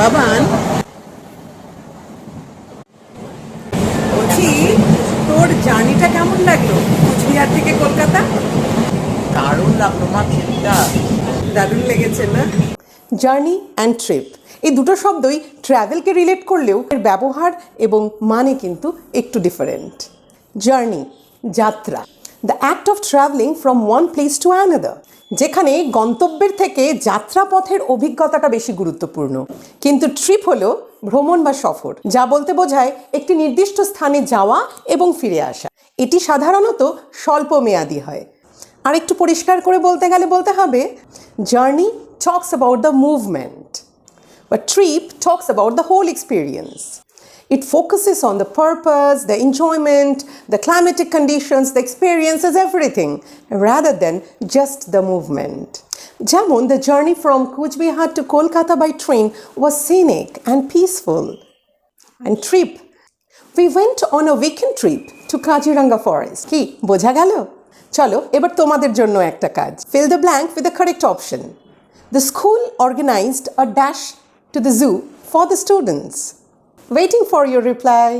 বাবান, বলছি তোর জার্নিটা কেমন লাগলো কুচবিহার থেকে কলকাতা? দারুণ লাগলো মা ট্রিপটা। দারুণ লেগেছে না? জার্নি অ্যান্ড ট্রিপ এই দুটো শব্দই ট্র্যাভেলকে রিলেট করলেও এর ব্যবহার এবং মানে কিন্তু একটু ডিফারেন্ট। জার্নি, যাত্রা, the act of travelling from one place to another, যেখানে গন্তব্যের থেকে যাত্রাপথের অভিজ্ঞতাটা বেশি গুরুত্বপূর্ণ। কিন্তু ট্রিপ হলো ভ্রমণ বা সফর, যা বলতে বোঝায় একটি নির্দিষ্ট স্থানে যাওয়া এবং ফিরে আসা। এটি সাধারণত স্বল্প মেয়াদী হয়। আর একটু পরিষ্কার করে বলতে গেলে বলতে হবে, journey talks about the movement, but trip talks about the whole experience. It focuses on the purpose, the enjoyment, the climatic conditions, the experiences, everything, rather than just the movement. যেমন the journey from Coachbihar to Kolkata by train was scenic and peaceful. And trip, we went on a weekend trip to Kaziranga forest. কি বোঝা গেল? চলো এবার তোমাদের জন্য একটা কাজ। Fill the blank with the correct option. The school organized a dash to the zoo for the students. Waiting for your reply.